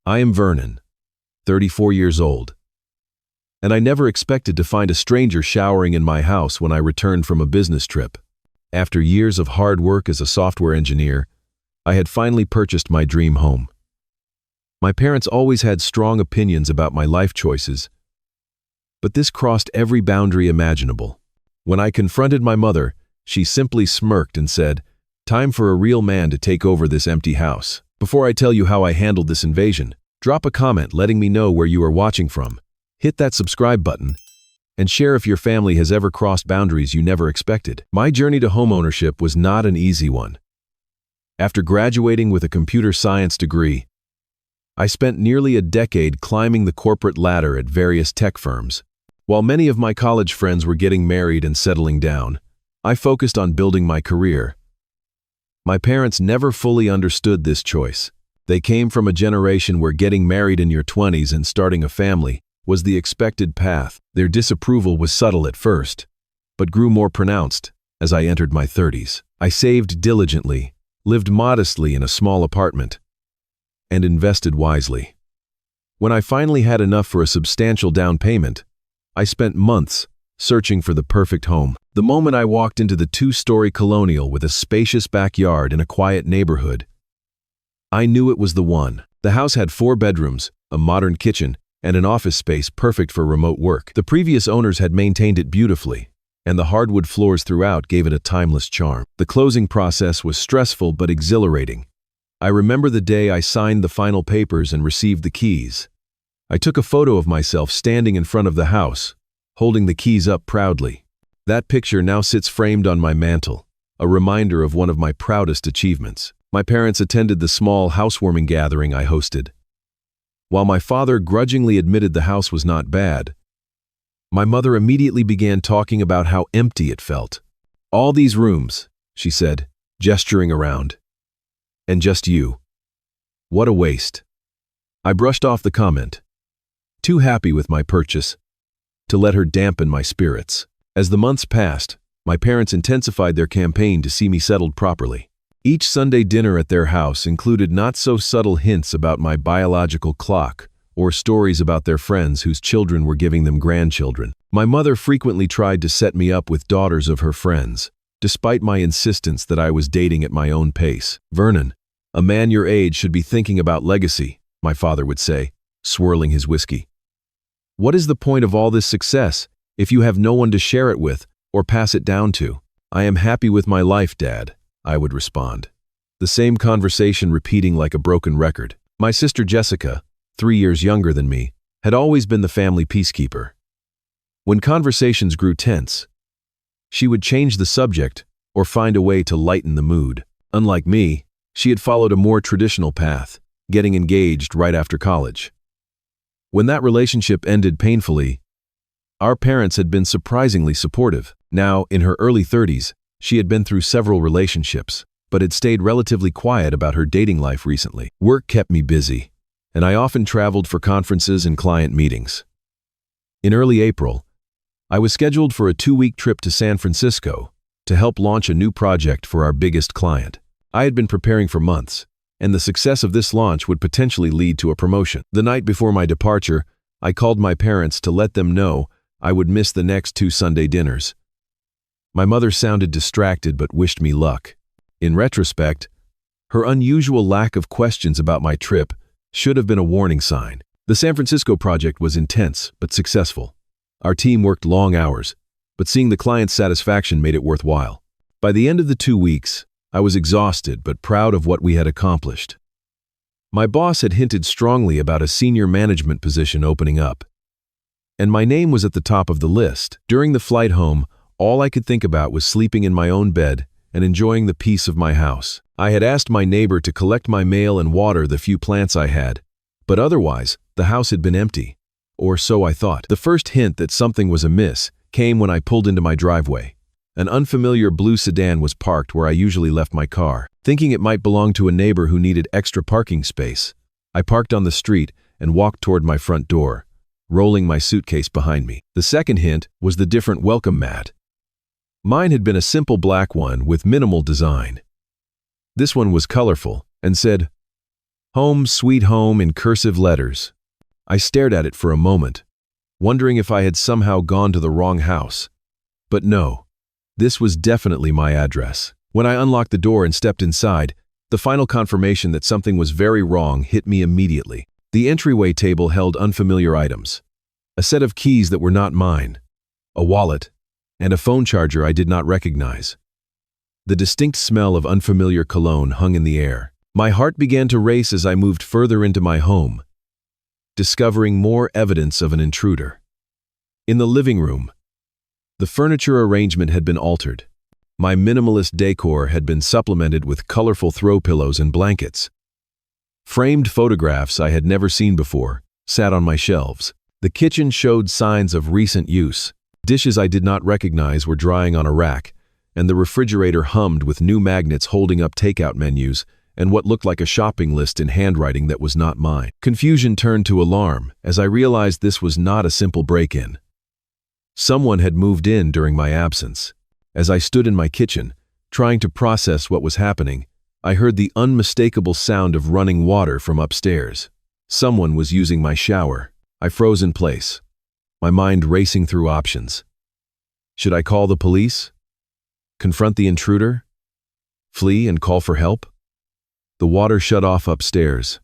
I am Vernon, 34 years old, and I never expected to find a stranger showering in my house when I returned from a business trip. After years of hard work as a software engineer, I had finally purchased my dream home. My parents always had strong opinions about my life choices, but this crossed every boundary imaginable. When I confronted my mother, she simply smirked and said, "Time for a real man to take over this empty house." Before I tell you how I handled this invasion, drop a comment letting me know where you are watching from. Hit that subscribe button and share if your family has ever crossed boundaries you never expected. My journey to homeownership was not an easy one. After graduating with a computer science degree, I spent nearly a decade climbing the corporate ladder at various tech firms. While many of my college friends were getting married and settling down, I focused on building my career. My parents never fully understood this choice. They came from a generation where getting married in your 20s and starting a family was the expected path. Their disapproval was subtle at first, but grew more pronounced as I entered my 30s. I saved diligently, lived modestly in a small apartment, and invested wisely. When I finally had enough for a substantial down payment, I spent months searching for the perfect home. The moment I walked into the 2-story colonial with a spacious backyard in a quiet neighborhood, I knew it was the one. The house had 4 bedrooms, a modern kitchen, and an office space perfect for remote work. The previous owners had maintained it beautifully, and the hardwood floors throughout gave it a timeless charm. The closing process was stressful but exhilarating. I remember the day I signed the final papers and received the keys. I took a photo of myself standing in front of the house, holding the keys up proudly. That picture now sits framed on my mantle, a reminder of one of my proudest achievements. My parents attended the small housewarming gathering I hosted. While my father grudgingly admitted the house was not bad, my mother immediately began talking about how empty it felt. "All these rooms," she said, gesturing around. "And just you. What a waste." I brushed off the comment, too happy with my purchase to let her dampen my spirits. As the months passed, my parents intensified their campaign to see me settled properly. Each Sunday dinner at their house included not-so-subtle hints about my biological clock or stories about their friends whose children were giving them grandchildren. My mother frequently tried to set me up with daughters of her friends, despite my insistence that I was dating at my own pace. "Vernon, a man your age should be thinking about legacy," my father would say, swirling his whiskey. "What is the point of all this success if you have no one to share it with or pass it down to?" "I am happy with my life, Dad," I would respond, the same conversation repeating like a broken record. My sister Jessica, 3 years younger than me, had always been the family peacekeeper. When conversations grew tense, she would change the subject or find a way to lighten the mood. Unlike me, she had followed a more traditional path, getting engaged right after college. When that relationship ended painfully, our parents had been surprisingly supportive. Now, in her early 30s, she had been through several relationships, but had stayed relatively quiet about her dating life recently. Work kept me busy, and I often traveled for conferences and client meetings. In early April, I was scheduled for a 2-week trip to San Francisco to help launch a new project for our biggest client. I had been preparing for months, and the success of this launch would potentially lead to a promotion. The night before my departure, I called my parents to let them know I would miss the next 2 Sunday dinners. My mother sounded distracted but wished me luck. In retrospect, her unusual lack of questions about my trip should have been a warning sign. The San Francisco project was intense but successful. Our team worked long hours, but seeing the client's satisfaction made it worthwhile. By the end of the 2 weeks, I was exhausted but proud of what we had accomplished. My boss had hinted strongly about a senior management position opening up, and my name was at the top of the list. During the flight home, all I could think about was sleeping in my own bed and enjoying the peace of my house. I had asked my neighbor to collect my mail and water the few plants I had, but otherwise, the house had been empty. Or so I thought. The first hint that something was amiss came when I pulled into my driveway. An unfamiliar blue sedan was parked where I usually left my car. Thinking it might belong to a neighbor who needed extra parking space, I parked on the street and walked toward my front door, rolling my suitcase behind me. The second hint was the different welcome mat. Mine had been a simple black one with minimal design. This one was colorful and said, Home sweet home in cursive letters. I stared at it for a moment, wondering if I had somehow gone to the wrong house. But no, this was definitely my address. When I unlocked the door and stepped inside, the final confirmation that something was very wrong hit me immediately. The entryway table held unfamiliar items. A set of keys that were not mine, a wallet, and a phone charger I did not recognize. The distinct smell of unfamiliar cologne hung in the air. My heart began to race as I moved further into my home, discovering more evidence of an intruder. In the living room, the furniture arrangement had been altered. My minimalist decor had been supplemented with colorful throw pillows and blankets. Framed photographs I had never seen before sat on my shelves. The kitchen showed signs of recent use. Dishes I did not recognize were drying on a rack, and the refrigerator hummed with new magnets holding up takeout menus and what looked like a shopping list in handwriting that was not mine. Confusion turned to alarm as I realized this was not a simple break-in. Someone had moved in during my absence. As I stood in my kitchen, trying to process what was happening, I heard the unmistakable sound of running water from upstairs. Someone was using my shower. I froze in place, my mind racing through options. Should I call the police? Confront the intruder? Flee and call for help? The water shut off upstairs,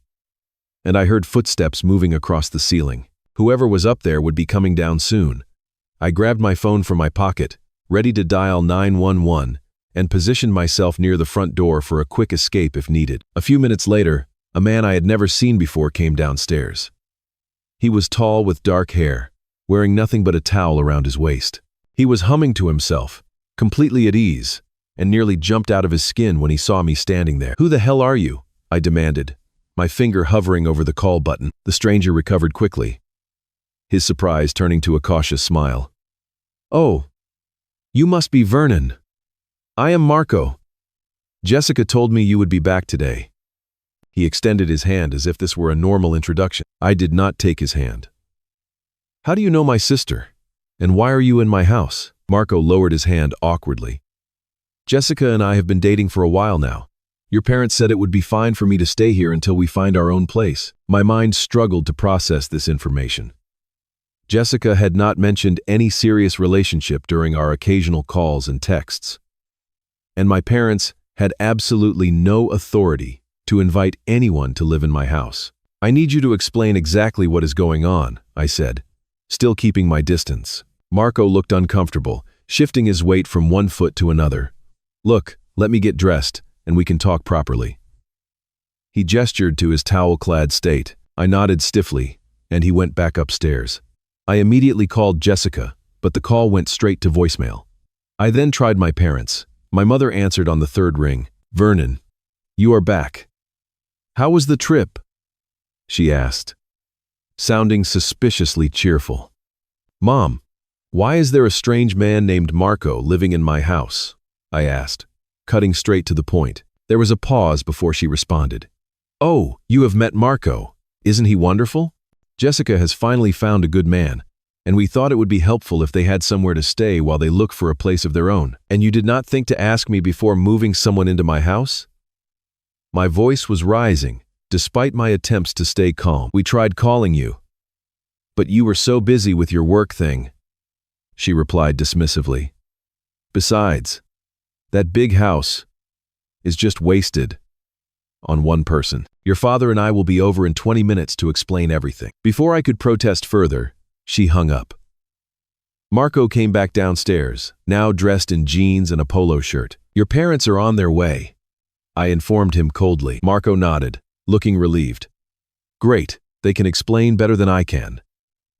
and I heard footsteps moving across the ceiling. Whoever was up there would be coming down soon. I grabbed my phone from my pocket, ready to dial 911, and positioned myself near the front door for a quick escape if needed. A few minutes later, a man I had never seen before came downstairs. He was tall with dark hair, wearing nothing but a towel around his waist. He was humming to himself, completely at ease, and nearly jumped out of his skin when he saw me standing there. "Who the hell are you?" I demanded, my finger hovering over the call button. The stranger recovered quickly, his surprise turning to a cautious smile. "Oh, you must be Vernon. I am Marco. Jessica told me you would be back today." He extended his hand as if this were a normal introduction. I did not take his hand. "How do you know my sister? And why are you in my house?" Marco lowered his hand awkwardly. "Jessica and I have been dating for a while now. Your parents said it would be fine for me to stay here until we find our own place." My mind struggled to process this information. Jessica had not mentioned any serious relationship during our occasional calls and texts. And my parents had absolutely no authority to invite anyone to live in my house. "I need you to explain exactly what is going on," I said, still keeping my distance. Marco looked uncomfortable, shifting his weight from one foot to another. "Look, let me get dressed, and we can talk properly." He gestured to his towel-clad state. I nodded stiffly, and he went back upstairs. I immediately called Jessica, but the call went straight to voicemail. I then tried my parents. My mother answered on the third ring. "Vernon, you are back. How was the trip?" she asked, sounding suspiciously cheerful. "Mom, why is there a strange man named Marco living in my house?" I asked, cutting straight to the point. There was a pause before she responded. "Oh, you have met Marco. Isn't he wonderful? Jessica has finally found a good man, and we thought it would be helpful if they had somewhere to stay while they look for a place of their own. And you did not think to ask me before moving someone into my house?" My voice was rising, despite my attempts to stay calm. "We tried calling you, but you were so busy with your work thing," she replied dismissively. "Besides, that big house is just wasted on one person. Your father and I will be over in 20 minutes to explain everything." Before I could protest further, she hung up. Marco came back downstairs, now dressed in jeans and a polo shirt. "Your parents are on their way," I informed him coldly. Marco nodded, looking relieved. "Great, they can explain better than I can.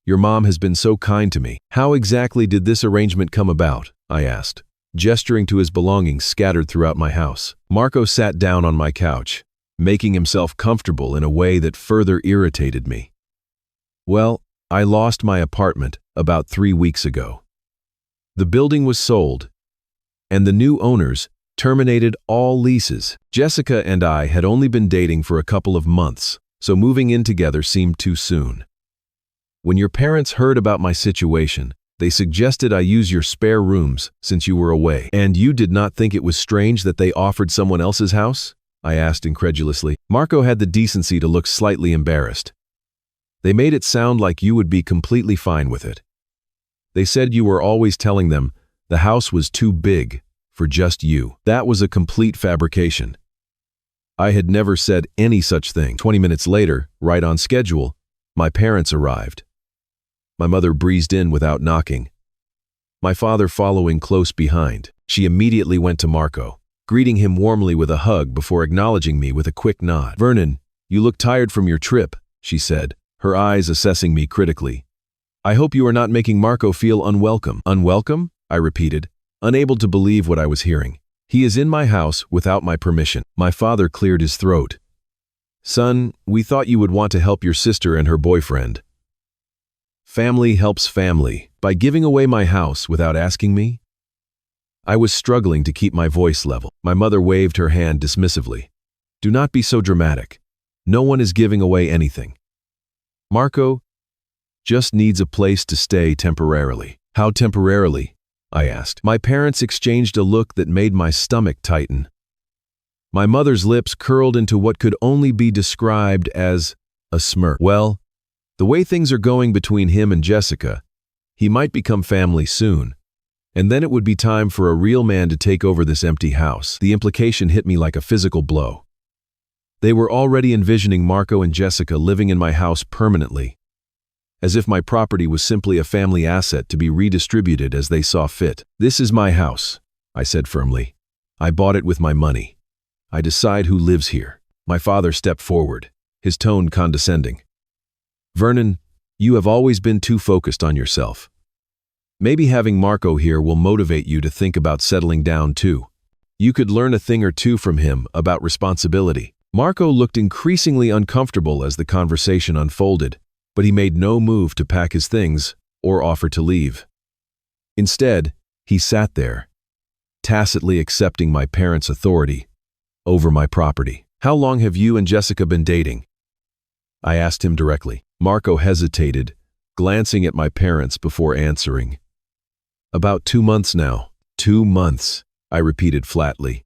Your mom has been so kind to me." "How exactly did this arrangement come about?" I asked, gesturing to his belongings scattered throughout my house. Marco sat down on my couch, making himself comfortable in a way that further irritated me. "Well, I lost my apartment about 3 weeks ago. The building was sold, and the new owners terminated all leases. Jessica and I had only been dating for a couple of months, so moving in together seemed too soon. When your parents heard about my situation, they suggested I use your spare rooms since you were away. And you did not think it was strange that they offered someone else's house?" I asked incredulously. Marco had the decency to look slightly embarrassed. They made it sound like you would be completely fine with it. They said you were always telling them the house was too big for just you. That was a complete fabrication. I had never said any such thing. 20 minutes later, right on schedule, my parents arrived. My mother breezed in without knocking, my father following close behind. She immediately went to Marco, greeting him warmly with a hug before acknowledging me with a quick nod. "Vernon, you look tired from your trip," she said, her eyes assessing me critically. "I hope you are not making Marco feel unwelcome." "Unwelcome?" I repeated, unable to believe what I was hearing. "He is in my house without my permission." My father cleared his throat. "Son, we thought you would want to help your sister and her boyfriend. Family helps family. By giving away my house without asking me?" I was struggling to keep my voice level. My mother waved her hand dismissively. "Do not be so dramatic. No one is giving away anything. Marco just needs a place to stay temporarily." "How temporarily?" I asked. My parents exchanged a look that made my stomach tighten. My mother's lips curled into what could only be described as a smirk. "Well, the way things are going between him and Jessica, he might become family soon. And then it would be time for a real man to take over this empty house." The implication hit me like a physical blow. They were already envisioning Marco and Jessica living in my house permanently, as if my property was simply a family asset to be redistributed as they saw fit. "This is my house," I said firmly. "I bought it with my money. I decide who lives here." My father stepped forward, his tone condescending. "Vernon, you have always been too focused on yourself. Maybe having Marco here will motivate you to think about settling down too. You could learn a thing or two from him about responsibility." Marco looked increasingly uncomfortable as the conversation unfolded, but he made no move to pack his things or offer to leave. Instead, he sat there, tacitly accepting my parents' authority over my property. "How long have you and Jessica been dating?" I asked him directly. Marco hesitated, glancing at my parents before answering. "About 2 months now." 2 months, I repeated flatly.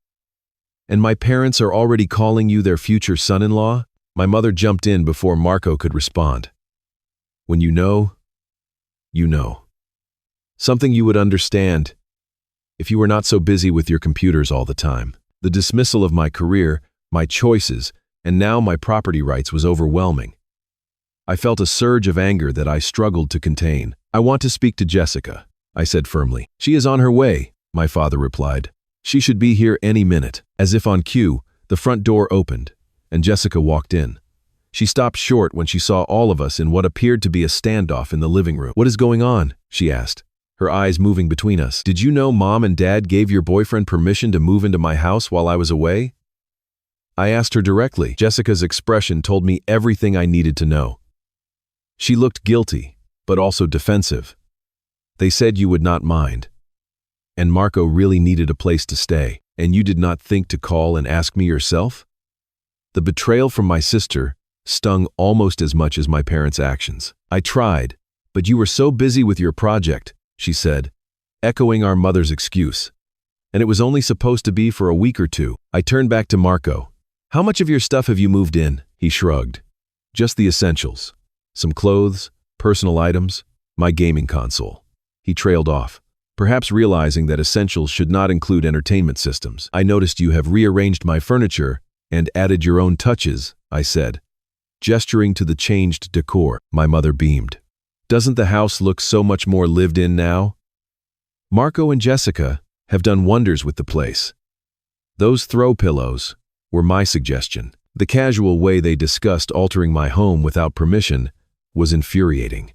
"And my parents are already calling you their future son-in-law?" My mother jumped in before Marco could respond. "When you know, you know. Something you would understand if you were not so busy with your computers all the time." The dismissal of my career, my choices, and now my property rights was overwhelming. I felt a surge of anger that I struggled to contain. "I want to speak to Jessica," I said firmly. "She is on her way," my father replied. "She should be here any minute." As if on cue, the front door opened, and Jessica walked in. She stopped short when she saw all of us in what appeared to be a standoff in the living room. "What is going on?" she asked, her eyes moving between us. "Did you know Mom and Dad gave your boyfriend permission to move into my house while I was away?" I asked her directly. Jessica's expression told me everything I needed to know. She looked guilty, but also defensive. "They said you would not mind. And Marco really needed a place to stay, and you did not think to call and ask me yourself?" The betrayal from my sister stung almost as much as my parents' actions. "I tried, but you were so busy with your project," she said, echoing our mother's excuse. "And it was only supposed to be for a week or two." I turned back to Marco. "How much of your stuff have you moved in?" He shrugged. "Just the essentials. Some clothes, personal items, my gaming console." He trailed off, perhaps realizing that essentials should not include entertainment systems. "I noticed you have rearranged my furniture and added your own touches," I said, gesturing to the changed decor. My mother beamed. "Doesn't the house look so much more lived in now? Marco and Jessica have done wonders with the place. Those throw pillows were my suggestion." The casual way they discussed altering my home without permission was infuriating.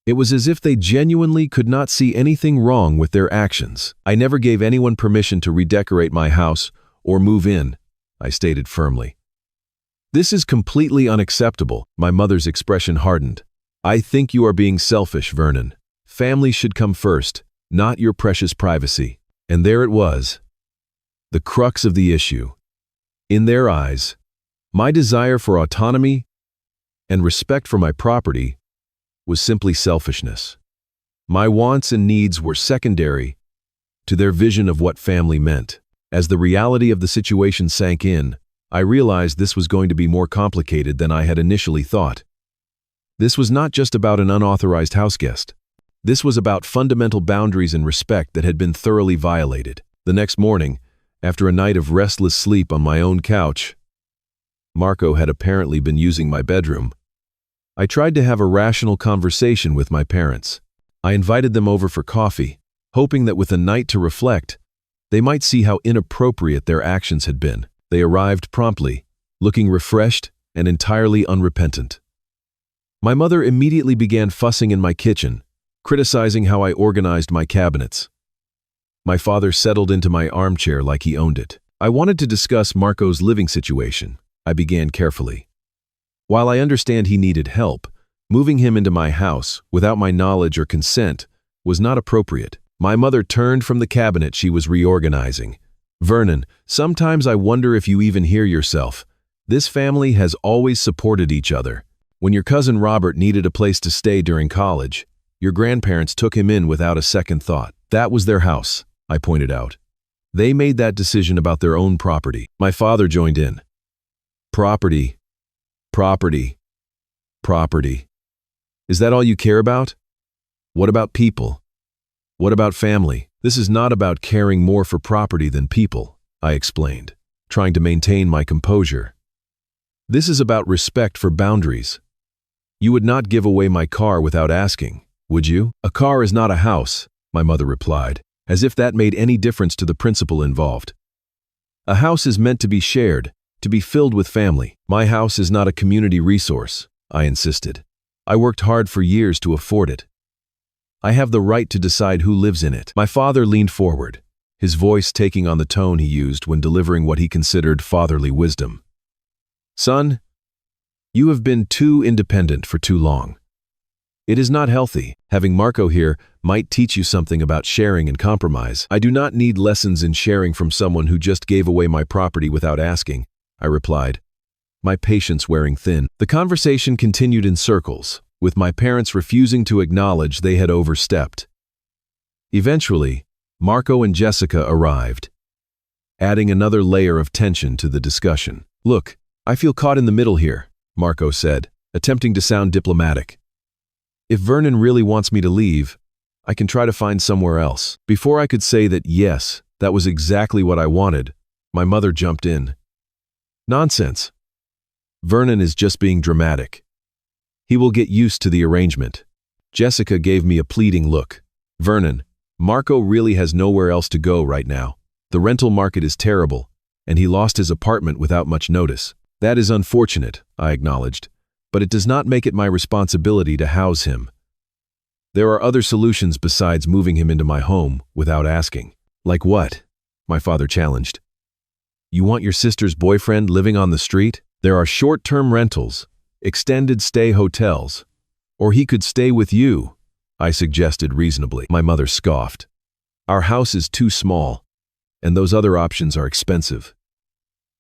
It was as if they genuinely could not see anything wrong with their actions. "I never gave anyone permission to redecorate my house or move in," I stated firmly. "This is completely unacceptable." My mother's expression hardened. "I think you are being selfish, Vernon. Family should come first, not your precious privacy." And there it was, the crux of the issue. In their eyes, my desire for autonomy and respect for my property was simply selfishness. My wants and needs were secondary to their vision of what family meant. As the reality of the situation sank in, I realized this was going to be more complicated than I had initially thought. This was not just about an unauthorized houseguest. This was about fundamental boundaries and respect that had been thoroughly violated. The next morning, after a night of restless sleep on my own couch, Marco had apparently been using my bedroom. I tried to have a rational conversation with my parents. I invited them over for coffee, hoping that with a night to reflect, they might see how inappropriate their actions had been. They arrived promptly, looking refreshed and entirely unrepentant. My mother immediately began fussing in my kitchen, criticizing how I organized my cabinets. My father settled into my armchair like he owned it. I wanted to discuss Marco's living situation. I began carefully. While I understand he needed help, moving him into my house without my knowledge or consent was not appropriate. My mother turned from the cabinet she was reorganizing. "Vernon, sometimes I wonder if you even hear yourself. This family has always supported each other. When your cousin Robert needed a place to stay during college, your grandparents took him in without a second thought. That was their house," I pointed out. "They made that decision about their own property." My father joined in. "Property, property, property. Is that all you care about? What about people? What about family?" "This is not about caring more for property than people," I explained, trying to maintain my composure. "This is about respect for boundaries. You would not give away my car without asking, would you?" "A car is not a house," my mother replied, as if that made any difference to the principle involved. "A house is meant to be shared, to be filled with family. My house is not a community resource," I insisted. "I worked hard for years to afford it. I have the right to decide who lives in it." My father leaned forward, his voice taking on the tone he used when delivering what he considered fatherly wisdom. "Son, you have been too independent for too long. It is not healthy. Having Marco here might teach you something about sharing and compromise." "I do not need lessons in sharing from someone who just gave away my property without asking," I replied, my patience wearing thin. The conversation continued in circles, with my parents refusing to acknowledge they had overstepped. Eventually, Marco and Jessica arrived, adding another layer of tension to the discussion. "Look, I feel caught in the middle here," Marco said, attempting to sound diplomatic. "If Vernon really wants me to leave, I can try to find somewhere else." Before I could say that yes, that was exactly what I wanted, my mother jumped in. "Nonsense. Vernon is just being dramatic. He will get used to the arrangement." Jessica gave me a pleading look. "Vernon, Marco really has nowhere else to go right now. The rental market is terrible, and he lost his apartment without much notice." "That is unfortunate," I acknowledged, "but it does not make it my responsibility to house him. There are other solutions besides moving him into my home without asking." "Like what?" my father challenged. "You want your sister's boyfriend living on the street? There are short-term rentals, extended stay hotels, or he could stay with you," I suggested reasonably. My mother scoffed. "Our house is too small, and those other options are expensive.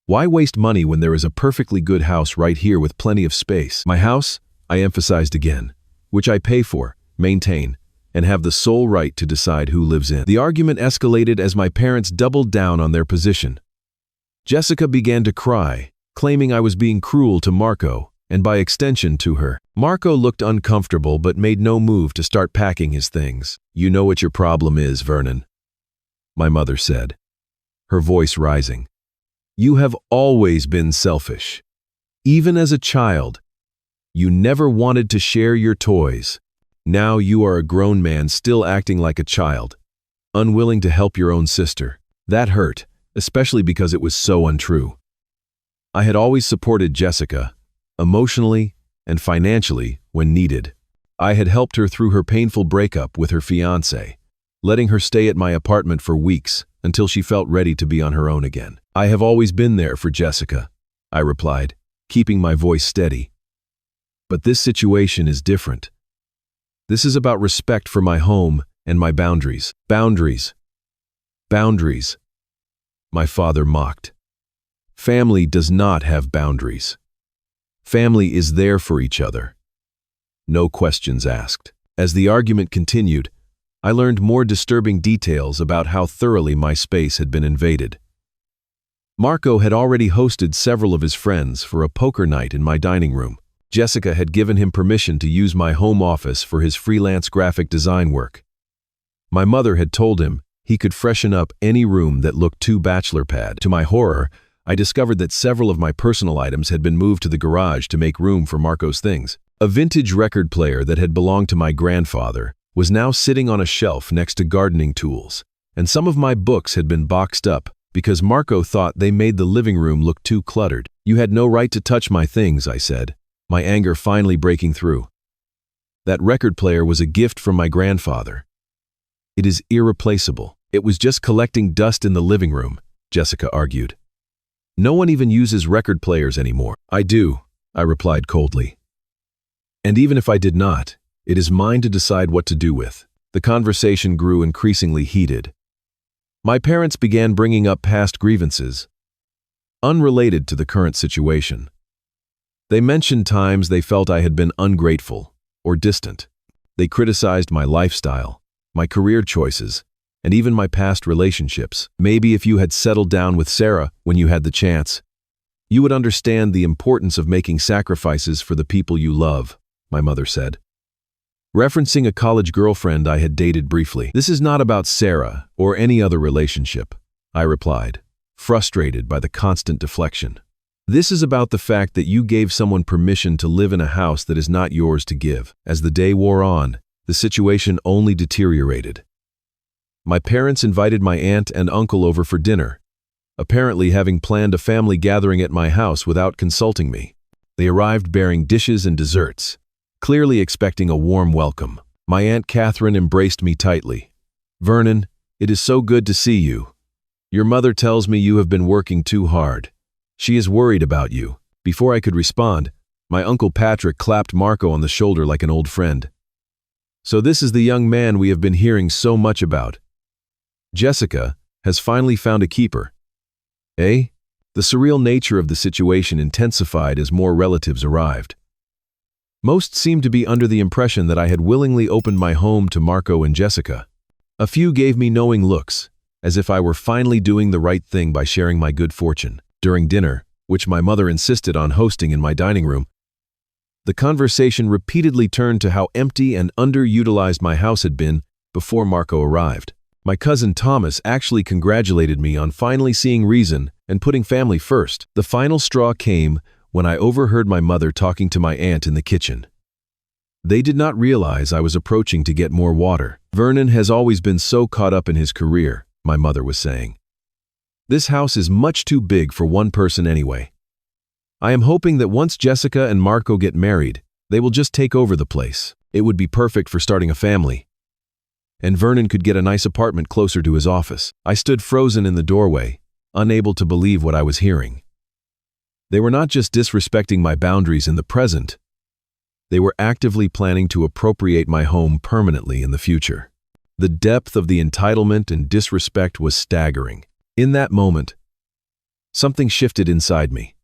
Why waste money when there is a perfectly good house right here with plenty of space?" "My house," I emphasized again, "which I pay for, maintain, and have the sole right to decide who lives in." The argument escalated as my parents doubled down on their position. Jessica began to cry, claiming I was being cruel to Marco, and by extension to her. Marco looked uncomfortable but made no move to start packing his things. "You know what your problem is, Vernon," my mother said, her voice rising. "You have always been selfish. Even as a child, you never wanted to share your toys. Now you are a grown man still acting like a child, unwilling to help your own sister." That hurt, especially because it was so untrue. I had always supported Jessica, emotionally and financially when needed. I had helped her through her painful breakup with her fiancé, letting her stay at my apartment for weeks until she felt ready to be on her own again. "I have always been there for Jessica," I replied, keeping my voice steady. "But this situation is different. This is about respect for my home and my boundaries." "Boundaries. Boundaries," my father mocked. "Family does not have boundaries. Family is there for each other. No questions asked." As the argument continued, I learned more disturbing details about how thoroughly my space had been invaded. Marco had already hosted several of his friends for a poker night in my dining room. Jessica had given him permission to use my home office for his freelance graphic design work. My mother had told him he could freshen up any room that looked too bachelor pad. To my horror, I discovered that several of my personal items had been moved to the garage to make room for Marco's things. A vintage record player that had belonged to my grandfather was now sitting on a shelf next to gardening tools, and some of my books had been boxed up because Marco thought they made the living room look too cluttered. "You had no right to touch my things," I said, my anger finally breaking through. "That record player was a gift from my grandfather. It is irreplaceable. It was just collecting dust in the living room," Jessica argued. "No one even uses record players anymore." "I do," I replied coldly. "And even if I did not, it is mine to decide what to do with." The conversation grew increasingly heated. My parents began bringing up past grievances, unrelated to the current situation. They mentioned times they felt I had been ungrateful or distant. They criticized my lifestyle, my career choices, and even my past relationships. "Maybe if you had settled down with Sarah when you had the chance, you would understand the importance of making sacrifices for the people you love," my mother said, referencing a college girlfriend I had dated briefly. "This is not about Sarah or any other relationship," I replied, frustrated by the constant deflection. "This is about the fact that you gave someone permission to live in a house that is not yours to give." As the day wore on, the situation only deteriorated. My parents invited my aunt and uncle over for dinner, apparently having planned a family gathering at my house without consulting me. They arrived bearing dishes and desserts, clearly expecting a warm welcome. My Aunt Catherine embraced me tightly. "Vernon, it is so good to see you. Your mother tells me you have been working too hard. She is worried about you." Before I could respond, my Uncle Patrick clapped Marco on the shoulder like an old friend. "So this is the young man we have been hearing so much about. Jessica has finally found a keeper, eh?" The surreal nature of the situation intensified as more relatives arrived. Most seemed to be under the impression that I had willingly opened my home to Marco and Jessica. A few gave me knowing looks, as if I were finally doing the right thing by sharing my good fortune. During dinner, which my mother insisted on hosting in my dining room, the conversation repeatedly turned to how empty and underutilized my house had been before Marco arrived. My cousin Thomas actually congratulated me on finally seeing reason and putting family first. The final straw came when I overheard my mother talking to my aunt in the kitchen. They did not realize I was approaching to get more water. "Vernon has always been so caught up in his career," my mother was saying. "This house is much too big for one person anyway. I am hoping that once Jessica and Marco get married, they will just take over the place. It would be perfect for starting a family. And Vernon could get a nice apartment closer to his office." I stood frozen in the doorway, unable to believe what I was hearing. They were not just disrespecting my boundaries in the present, they were actively planning to appropriate my home permanently in the future. The depth of the entitlement and disrespect was staggering. In that moment, something shifted inside me.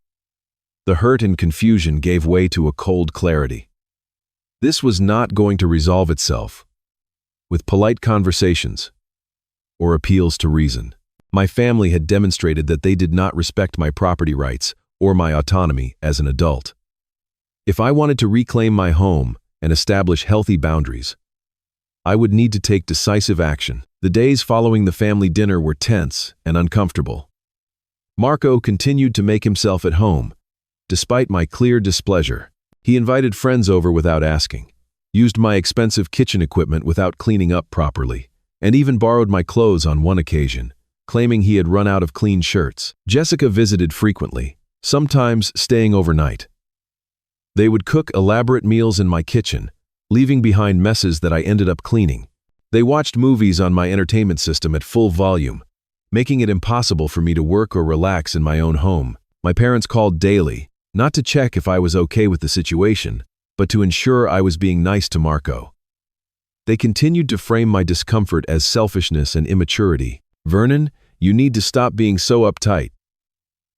The hurt and confusion gave way to a cold clarity. This was not going to resolve itself with polite conversations or appeals to reason. My family had demonstrated that they did not respect my property rights or my autonomy as an adult. If I wanted to reclaim my home and establish healthy boundaries, I would need to take decisive action. The days following the family dinner were tense and uncomfortable. Marco continued to make himself at home, despite my clear displeasure. He invited friends over without asking, used my expensive kitchen equipment without cleaning up properly, and even borrowed my clothes on one occasion, claiming he had run out of clean shirts. Jessica visited frequently, sometimes staying overnight. They would cook elaborate meals in my kitchen, leaving behind messes that I ended up cleaning. They watched movies on my entertainment system at full volume, making it impossible for me to work or relax in my own home. My parents called daily, not to check if I was okay with the situation, but to ensure I was being nice to Marco. They continued to frame my discomfort as selfishness and immaturity. "Vernon, you need to stop being so uptight,"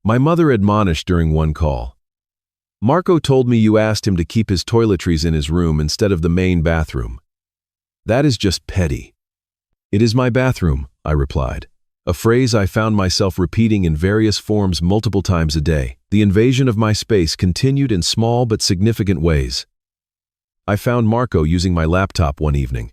my mother admonished during one call. "Marco told me you asked him to keep his toiletries in his room instead of the main bathroom. That is just petty." "It is my bathroom," I replied, a phrase I found myself repeating in various forms multiple times a day. The invasion of my space continued in small but significant ways. I found Marco using my laptop one evening,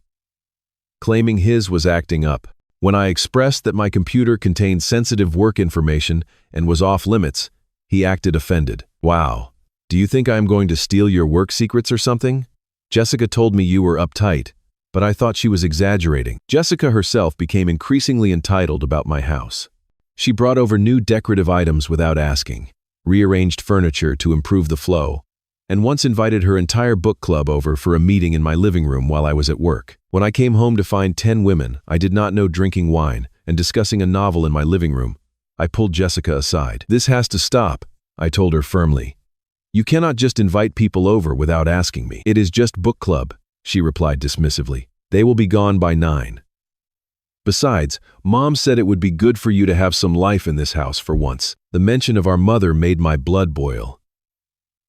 claiming his was acting up. When I expressed that my computer contained sensitive work information and was off limits, he acted offended. "Wow, do you think I am going to steal your work secrets or something? Jessica told me you were uptight, but I thought she was exaggerating." Jessica herself became increasingly entitled about my house. She brought over new decorative items without asking, rearranged furniture to improve the flow, and once invited her entire book club over for a meeting in my living room while I was at work. When I came home to find 10 women I did not know drinking wine and discussing a novel in my living room, I pulled Jessica aside. "This has to stop," I told her firmly. "You cannot just invite people over without asking me." "It is just book club," she replied dismissively. "They will be gone by 9. Besides, Mom said it would be good for you to have some life in this house for once." The mention of our mother made my blood boil.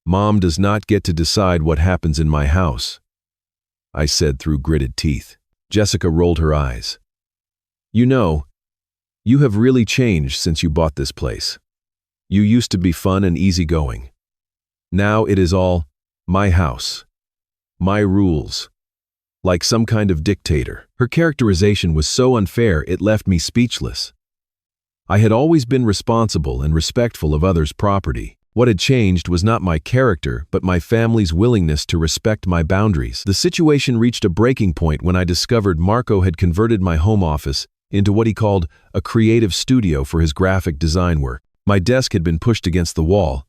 "Mom does not get to decide what happens in my house," I said through gritted teeth. Jessica rolled her eyes. "You know, you have really changed since you bought this place. You used to be fun and easygoing. Now it is all, my house, my rules, like some kind of dictator." Her characterization was so unfair it left me speechless. I had always been responsible and respectful of others' property. What had changed was not my character, but my family's willingness to respect my boundaries. The situation reached a breaking point when I discovered Marco had converted my home office into what he called a creative studio for his graphic design work. My desk had been pushed against the wall,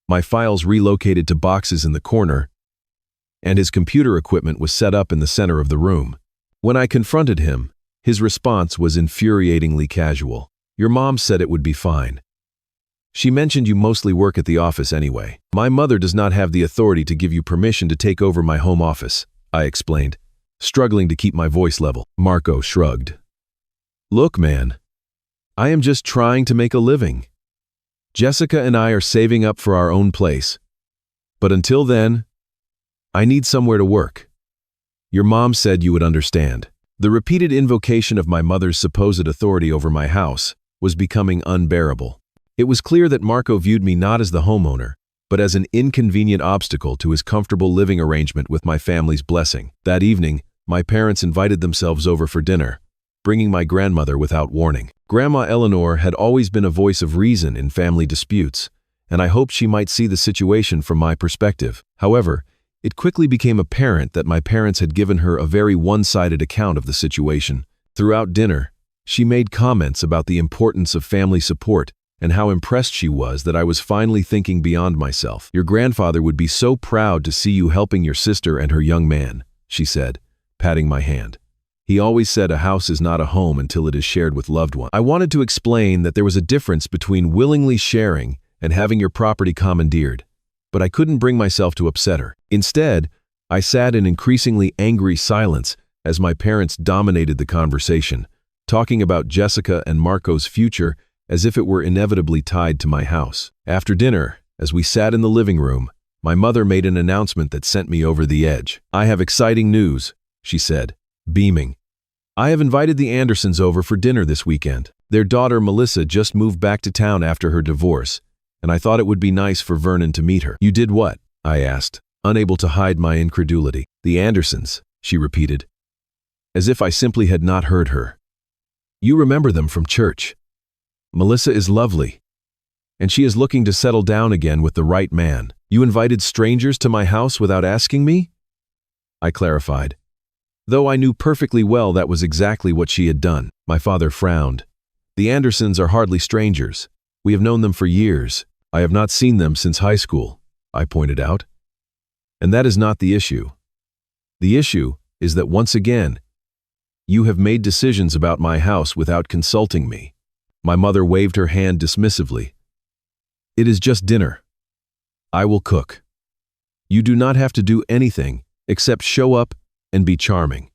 my files relocated to boxes in the corner, and his computer equipment was set up in the center of the room. When I confronted him, his response was infuriatingly casual. "Your mom said it would be fine. She mentioned you mostly work at the office anyway." "My mother does not have the authority to give you permission to take over my home office," I explained, struggling to keep my voice level. Marco shrugged. "Look, man, I am just trying to make a living. Jessica and I are saving up for our own place. But until then, I need somewhere to work. Your mom said you would understand." The repeated invocation of my mother's supposed authority over my house was becoming unbearable. It was clear that Marco viewed me not as the homeowner, but as an inconvenient obstacle to his comfortable living arrangement with my family's blessing. That evening, my parents invited themselves over for dinner, bringing my grandmother without warning. Grandma Eleanor had always been a voice of reason in family disputes, and I hoped she might see the situation from my perspective. However, it quickly became apparent that my parents had given her a very one-sided account of the situation. Throughout dinner, she made comments about the importance of family support and how impressed she was that I was finally thinking beyond myself. "Your grandfather would be so proud to see you helping your sister and her young man," she said, patting my hand. "He always said a house is not a home until it is shared with loved ones." I wanted to explain that there was a difference between willingly sharing and having your property commandeered, but I couldn't bring myself to upset her. Instead, I sat in increasingly angry silence as my parents dominated the conversation, talking about Jessica and Marco's future as if it were inevitably tied to my house. After dinner, as we sat in the living room, my mother made an announcement that sent me over the edge. "I have exciting news," she said, beaming. "I have invited the Andersons over for dinner this weekend. Their daughter Melissa just moved back to town after her divorce, and I thought it would be nice for Vernon to meet her." "You did what?" I asked, unable to hide my incredulity. "The Andersons," she repeated, as if I simply had not heard her. "You remember them from church. Melissa is lovely, and she is looking to settle down again with the right man." "You invited strangers to my house without asking me?" I clarified, though I knew perfectly well that was exactly what she had done. My father frowned. "The Andersons are hardly strangers. We have known them for years. I have not seen them since high school," I pointed out. "And that is not the issue. The issue is that once again, you have made decisions about my house without consulting me." My mother waved her hand dismissively. "It is just dinner. I will cook. You do not have to do anything except show up and be charming.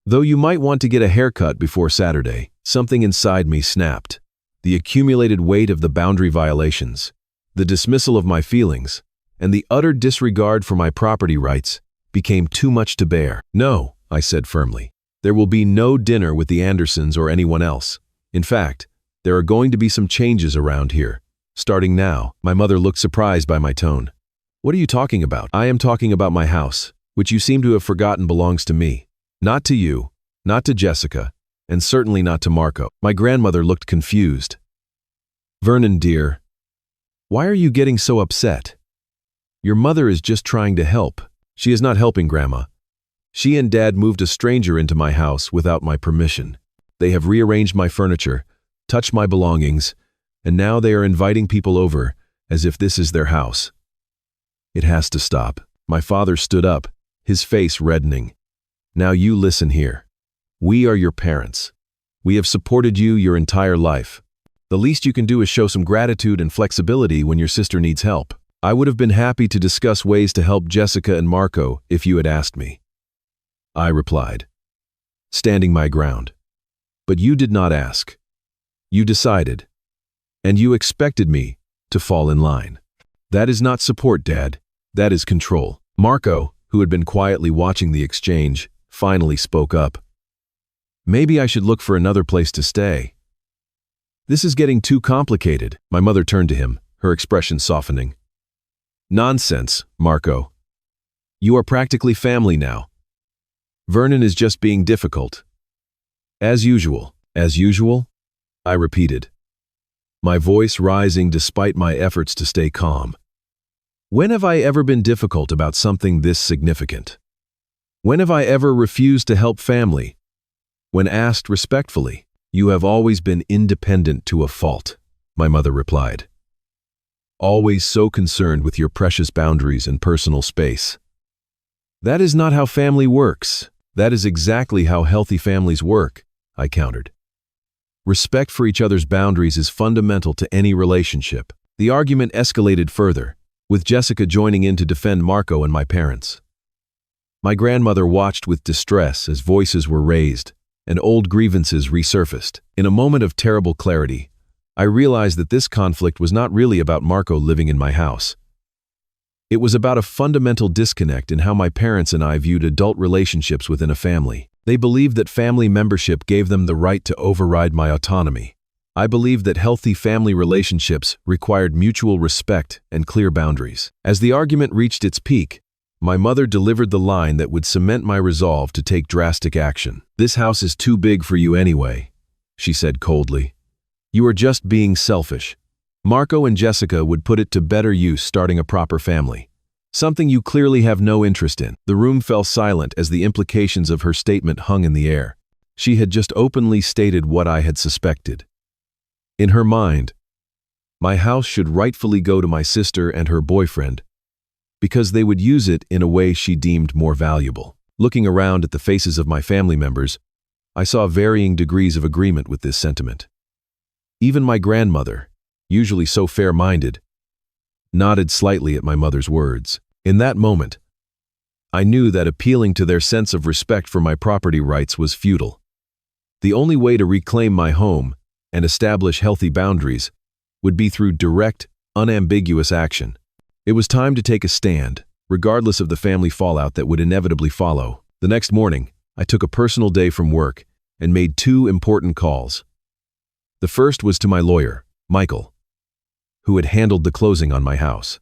Though you might want to get a haircut before Saturday." Something inside me snapped. The accumulated weight of the boundary violations, the dismissal of my feelings, and the utter disregard for my property rights became too much to bear. "No," I said firmly. "There will be no dinner with the Andersons or anyone else. In fact, there are going to be some changes around here. Starting now." My mother looked surprised by my tone. "What are you talking about?" "I am talking about my house, which you seem to have forgotten belongs to me. Not to you, not to Jessica, and certainly not to Marco." My grandmother looked confused. "Vernon, dear, why are you getting so upset? Your mother is just trying to help." "She is not helping, Grandma. She and Dad moved a stranger into my house without my permission. They have rearranged my furniture, touched my belongings, and now they are inviting people over as if this is their house. It has to stop." My father stood up, his face reddening. "Now you listen here. We are your parents. We have supported you your entire life. The least you can do is show some gratitude and flexibility when your sister needs help. I would have been happy to discuss ways to help Jessica and Marco if you had asked me," I replied, standing my ground. "But you did not ask. You decided. And you expected me to fall in line. That is not support, Dad. That is control." Marco, who had been quietly watching the exchange, finally spoke up. "Maybe I should look for another place to stay. This is getting too complicated." My mother turned to him, her expression softening. "Nonsense, Marco. You are practically family now. Vernon is just being difficult." "As usual." "As usual?" I repeated, my voice rising despite my efforts to stay calm. "When have I ever been difficult about something this significant? When have I ever refused to help family? When asked respectfully?" "You have always been independent to a fault," my mother replied. "Always so concerned with your precious boundaries and personal space." "That is not how family works. That is exactly how healthy families work," I countered. "Respect for each other's boundaries is fundamental to any relationship." The argument escalated further, with Jessica joining in to defend Marco and my parents. My grandmother watched with distress as voices were raised and old grievances resurfaced. In a moment of terrible clarity, I realized that this conflict was not really about Marco living in my house. It was about a fundamental disconnect in how my parents and I viewed adult relationships within a family. They believed that family membership gave them the right to override my autonomy. I believed that healthy family relationships required mutual respect and clear boundaries. As the argument reached its peak, my mother delivered the line that would cement my resolve to take drastic action. "This house is too big for you anyway," she said coldly. "You are just being selfish. Marco and Jessica would put it to better use starting a proper family. Something you clearly have no interest in." The room fell silent as the implications of her statement hung in the air. She had just openly stated what I had suspected. In her mind, my house should rightfully go to my sister and her boyfriend, because they would use it in a way she deemed more valuable. Looking around at the faces of my family members, I saw varying degrees of agreement with this sentiment. Even my grandmother, usually so fair-minded, nodded slightly at my mother's words. In that moment, I knew that appealing to their sense of respect for my property rights was futile. The only way to reclaim my home and establish healthy boundaries would be through direct, unambiguous action. It was time to take a stand, regardless of the family fallout that would inevitably follow. The next morning, I took a personal day from work and made 2 important calls. The first was to my lawyer, Michael, who had handled the closing on my house.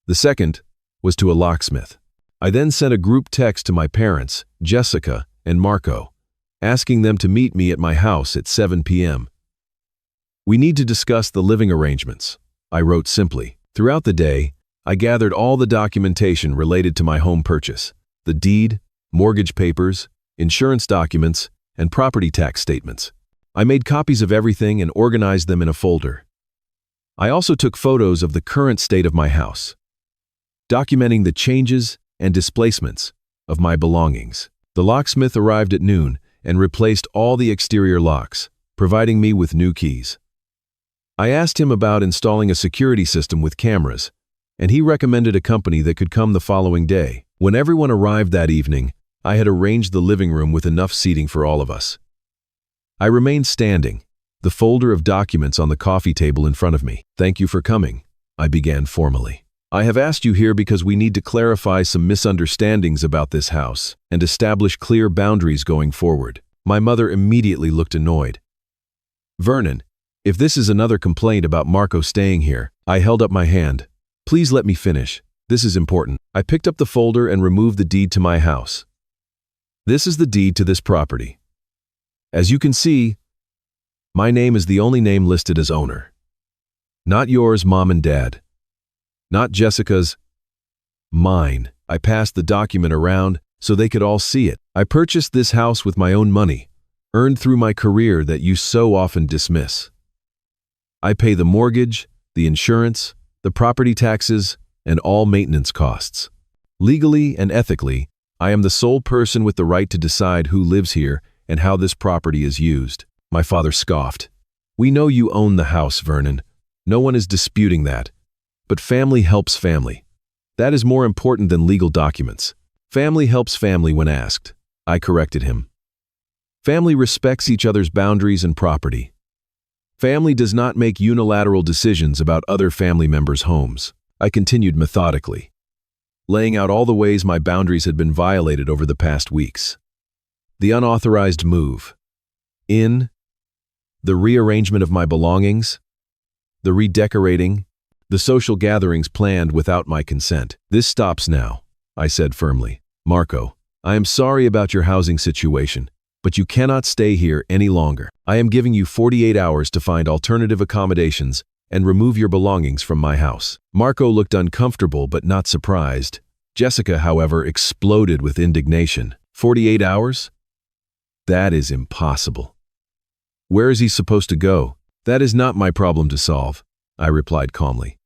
The second was to a locksmith. I then sent a group text to my parents, Jessica and Marco, asking them to meet me at my house at 7 p.m. "We need to discuss the living arrangements," I wrote simply. Throughout the day, I gathered all the documentation related to my home purchase: the deed, mortgage papers, insurance documents, and property tax statements. I made copies of everything and organized them in a folder. I also took photos of the current state of my house, documenting the changes and displacements of my belongings. The locksmith arrived at noon and replaced all the exterior locks, providing me with new keys. I asked him about installing a security system with cameras, and he recommended a company that could come the following day. When everyone arrived that evening, I had arranged the living room with enough seating for all of us. I remained standing, the folder of documents on the coffee table in front of me. "Thank you for coming," I began formally. "I have asked you here because we need to clarify some misunderstandings about this house and establish clear boundaries going forward." My mother immediately looked annoyed. Vernon, if this is another complaint about Marco staying here, I held up my hand. Please let me finish. This is important. I picked up the folder and removed the deed to my house. This is the deed to this property. As you can see, my name is the only name listed as owner. Not yours, Mom and Dad. Not Jessica's. Mine. I passed the document around so they could all see it. I purchased this house with my own money, earned through my career that you so often dismiss. I pay the mortgage, the insurance, the property taxes, and all maintenance costs. Legally and ethically, I am the sole person with the right to decide who lives here and how this property is used. My father scoffed. We know you own the house, Vernon. No one is disputing that. But family helps family. That is more important than legal documents. Family helps family when asked. I corrected him. Family respects each other's boundaries and property. Family does not make unilateral decisions about other family members' homes. I continued methodically, laying out all the ways my boundaries had been violated over the past weeks. The unauthorized move in, the rearrangement of my belongings, the redecorating, the social gatherings planned without my consent. This stops now, I said firmly. Marco, I am sorry about your housing situation, but you cannot stay here any longer. I am giving you 48 hours to find alternative accommodations and remove your belongings from my house. Marco looked uncomfortable but not surprised. Jessica, however, exploded with indignation. 48 hours? That is impossible. Where is he supposed to go? That is not my problem to solve, I replied calmly.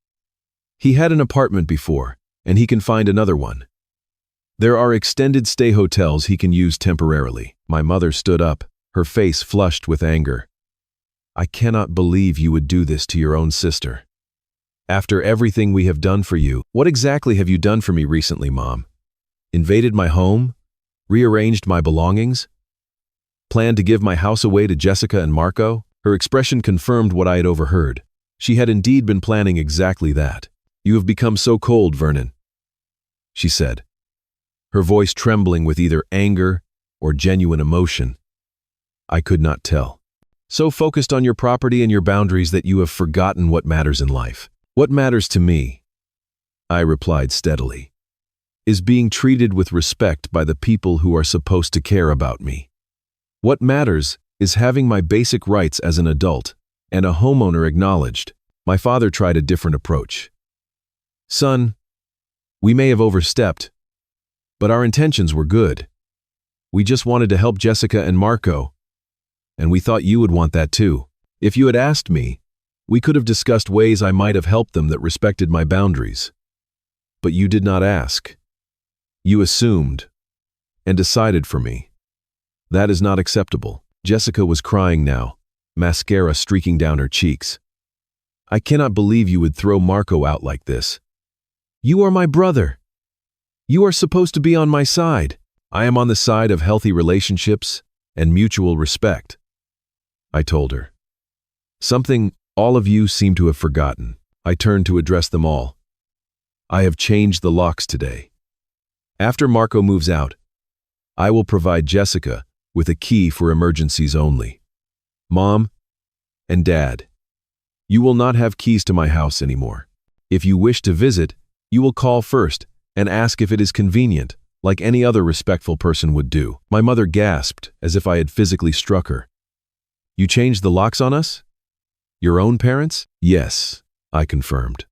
He had an apartment before, and he can find another one. There are extended stay hotels he can use temporarily. My mother stood up, her face flushed with anger. I cannot believe you would do this to your own sister. After everything we have done for you, what exactly have you done for me recently, Mom? Invaded my home? Rearranged my belongings? Planned to give my house away to Jessica and Marco? Her expression confirmed what I had overheard. She had indeed been planning exactly that. You have become so cold, Vernon, she said, her voice trembling with either anger or genuine emotion. I could not tell. So focused on your property and your boundaries that you have forgotten what matters in life. What matters to me, I replied steadily, is being treated with respect by the people who are supposed to care about me. What matters is having my basic rights as an adult and a homeowner acknowledged. My father tried a different approach. Son, we may have overstepped, but our intentions were good. We just wanted to help Jessica and Marco, and we thought you would want that too. If you had asked me, we could have discussed ways I might have helped them that respected my boundaries. But you did not ask. You assumed and decided for me. That is not acceptable. Jessica was crying now, mascara streaking down her cheeks. I cannot believe you would throw Marco out like this. You are my brother. You are supposed to be on my side. I am on the side of healthy relationships and mutual respect, I told her. Something all of you seem to have forgotten. I turned to address them all. I have changed the locks today. After Marco moves out, I will provide Jessica with a key for emergencies only. Mom and Dad, you will not have keys to my house anymore. If you wish to visit, you will call first and ask if it is convenient, like any other respectful person would do. My mother gasped as if I had physically struck her. You changed the locks on us? Your own parents? Yes, I confirmed.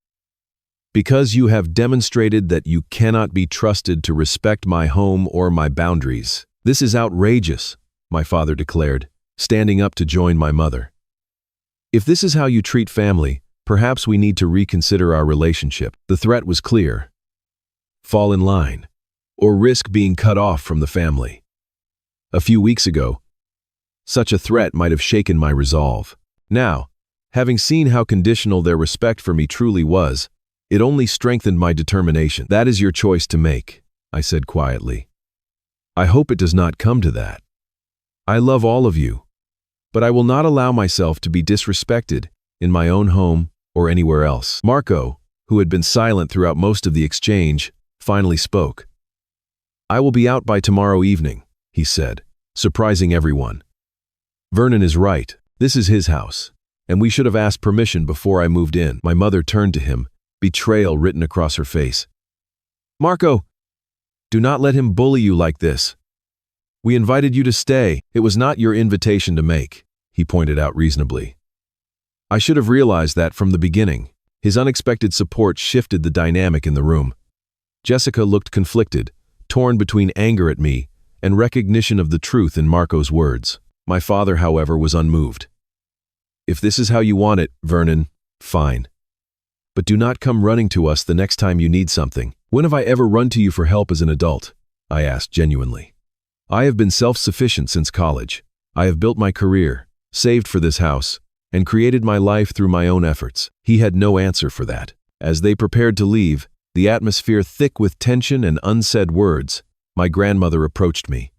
Because you have demonstrated that you cannot be trusted to respect my home or my boundaries. This is outrageous, my father declared, standing up to join my mother. If this is how you treat family, perhaps we need to reconsider our relationship. The threat was clear. Fall in line, or risk being cut off from the family. A few weeks ago, such a threat might have shaken my resolve. Now, having seen how conditional their respect for me truly was, it only strengthened my determination. That is your choice to make, I said quietly. I hope it does not come to that. I love all of you, but I will not allow myself to be disrespected in my own home or anywhere else. Marco, who had been silent throughout most of the exchange, finally spoke. I will be out by tomorrow evening, he said, surprising everyone. Vernon is right. This is his house, and we should have asked permission before I moved in. My mother turned to him, betrayal written across her face. Marco, do not let him bully you like this. We invited you to stay. It was not your invitation to make, he pointed out reasonably. I should have realized that from the beginning. His unexpected support shifted the dynamic in the room. Jessica looked conflicted, torn between anger at me and recognition of the truth in Marco's words. My father, however, was unmoved. If this is how you want it, Vernon, fine. But do not come running to us the next time you need something. When have I ever run to you for help as an adult? I asked genuinely. I have been self-sufficient since college. I have built my career, saved for this house, and created my life through my own efforts. He had no answer for that. As they prepared to leave, the atmosphere thick with tension and unsaid words, my grandmother approached me.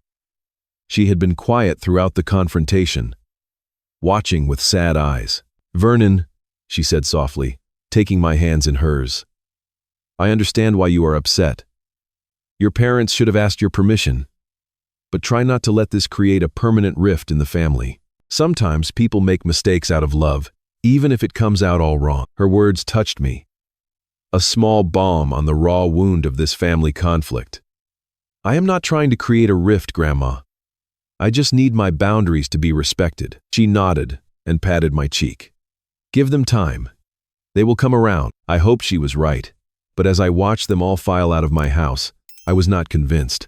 She had been quiet throughout the confrontation, watching with sad eyes. Vernon, she said softly, taking my hands in hers. I understand why you are upset. Your parents should have asked your permission. But try not to let this create a permanent rift in the family. Sometimes people make mistakes out of love, even if it comes out all wrong. Her words touched me. A small balm on the raw wound of this family conflict. I am not trying to create a rift, Grandma. I just need my boundaries to be respected. She nodded and patted my cheek. Give them time. They will come around. I hoped she was right, but as I watched them all file out of my house, I was not convinced.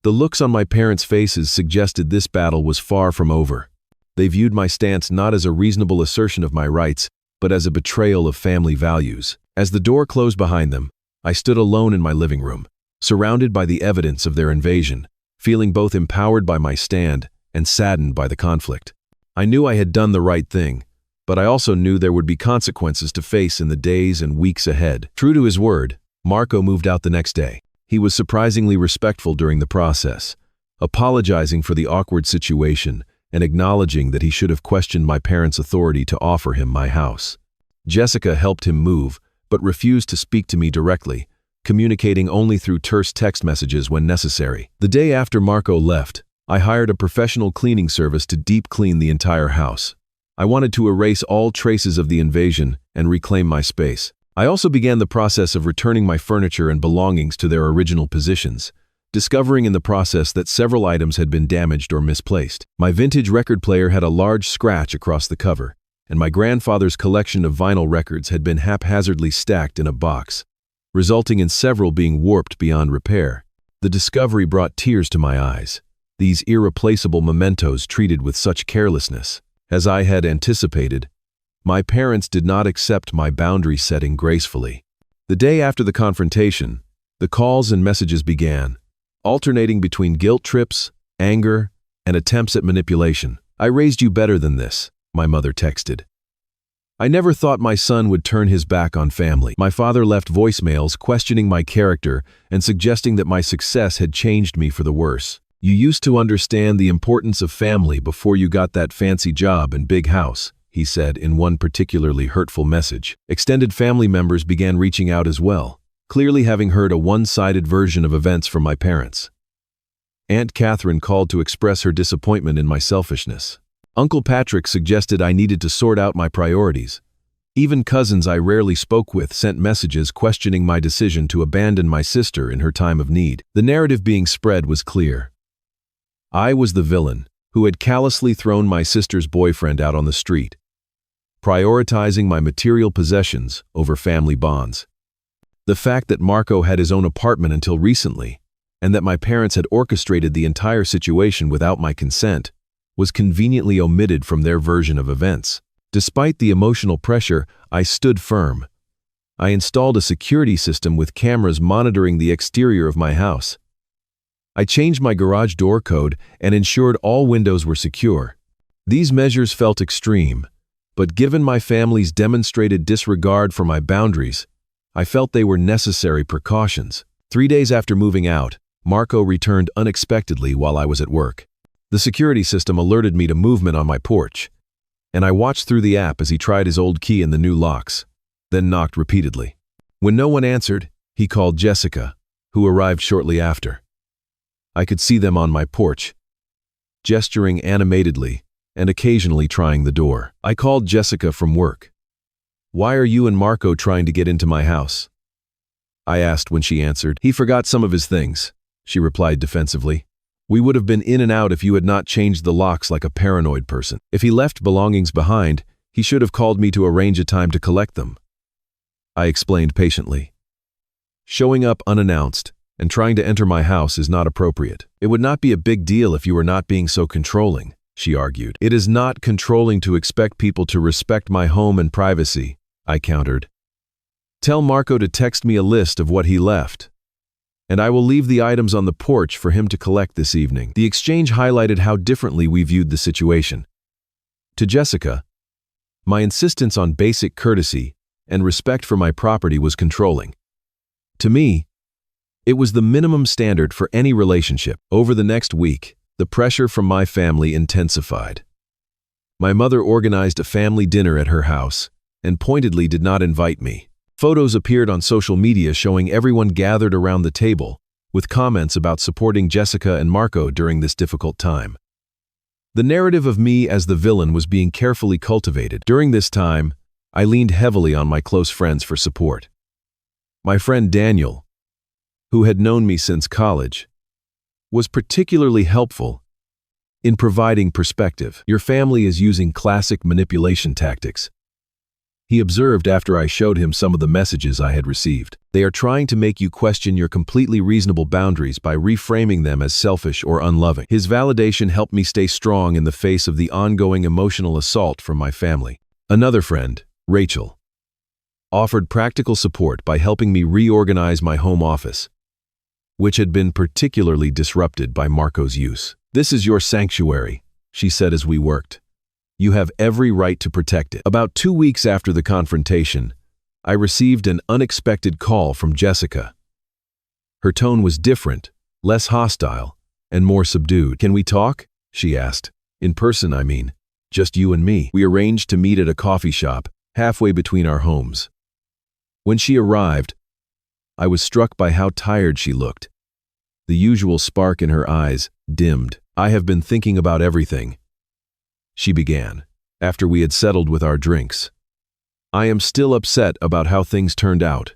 The looks on my parents' faces suggested this battle was far from over. They viewed my stance not as a reasonable assertion of my rights, but as a betrayal of family values. As the door closed behind them, I stood alone in my living room, surrounded by the evidence of their invasion, feeling both empowered by my stand and saddened by the conflict. I knew I had done the right thing, but I also knew there would be consequences to face in the days and weeks ahead. True to his word, Marco moved out the next day. He was surprisingly respectful during the process, apologizing for the awkward situation and acknowledging that he should have questioned my parents' authority to offer him my house. Jessica helped him move, but refused to speak to me directly, communicating only through terse text messages when necessary. The day after Marco left, I hired a professional cleaning service to deep clean the entire house. I wanted to erase all traces of the invasion and reclaim my space. I also began the process of returning my furniture and belongings to their original positions, discovering in the process that several items had been damaged or misplaced. My vintage record player had a large scratch across the cover, and my grandfather's collection of vinyl records had been haphazardly stacked in a box, resulting in several being warped beyond repair. The discovery brought tears to my eyes, these irreplaceable mementos treated with such carelessness. As I had anticipated, my parents did not accept my boundary setting gracefully. The day after the confrontation, the calls and messages began, alternating between guilt trips, anger, and attempts at manipulation. I raised you better than this, my mother texted. I never thought my son would turn his back on family. My father left voicemails questioning my character and suggesting that my success had changed me for the worse. You used to understand the importance of family before you got that fancy job and big house, he said in one particularly hurtful message. Extended family members began reaching out as well, clearly having heard a one-sided version of events from my parents. Aunt Catherine called to express her disappointment in my selfishness. Uncle Patrick suggested I needed to sort out my priorities. Even cousins I rarely spoke with sent messages questioning my decision to abandon my sister in her time of need. The narrative being spread was clear. I was the villain who had callously thrown my sister's boyfriend out on the street, prioritizing my material possessions over family bonds. The fact that Marco had his own apartment until recently, and that my parents had orchestrated the entire situation without my consent, was conveniently omitted from their version of events. Despite the emotional pressure, I stood firm. I installed a security system with cameras monitoring the exterior of my house. I changed my garage door code and ensured all windows were secure. These measures felt extreme, but given my family's demonstrated disregard for my boundaries, I felt they were necessary precautions. 3 days after moving out, Marco returned unexpectedly while I was at work. The security system alerted me to movement on my porch, and I watched through the app as he tried his old key in the new locks, then knocked repeatedly. When no one answered, he called Jessica, who arrived shortly after. I could see them on my porch, gesturing animatedly and occasionally trying the door. I called Jessica from work. "Why are you and Marco trying to get into my house?" I asked when she answered. "He forgot some of his things," she replied defensively. "We would have been in and out if you had not changed the locks like a paranoid person. If he left belongings behind, he should have called me to arrange a time to collect them." I explained patiently. "Showing up unannounced and trying to enter my house is not appropriate. It would not be a big deal if you were not being so controlling," she argued. "It is not controlling to expect people to respect my home and privacy," I countered. "Tell Marco to text me a list of what he left, and I will leave the items on the porch for him to collect this evening." The exchange highlighted how differently we viewed the situation. To Jessica, my insistence on basic courtesy and respect for my property was controlling. To me, it was the minimum standard for any relationship. Over the next week, the pressure from my family intensified. My mother organized a family dinner at her house and pointedly did not invite me. Photos appeared on social media showing everyone gathered around the table, with comments about supporting Jessica and Marco during this difficult time. The narrative of me as the villain was being carefully cultivated. During this time, I leaned heavily on my close friends for support. My friend Daniel, who had known me since college, was particularly helpful in providing perspective. "Your family is using classic manipulation tactics," he observed after I showed him some of the messages I had received. "They are trying to make you question your completely reasonable boundaries by reframing them as selfish or unloving." His validation helped me stay strong in the face of the ongoing emotional assault from my family. Another friend, Rachel, offered practical support by helping me reorganize my home office, which had been particularly disrupted by Marco's use. "This is your sanctuary," she said as we worked. "You have every right to protect it." About 2 weeks after the confrontation, I received an unexpected call from Jessica. Her tone was different, less hostile, and more subdued. "Can we talk?" she asked. "In person, I mean. Just you and me." We arranged to meet at a coffee shop, halfway between our homes. When she arrived, I was struck by how tired she looked. The usual spark in her eyes dimmed. "I have been thinking about everything," she began, after we had settled with our drinks. "I am still upset about how things turned out.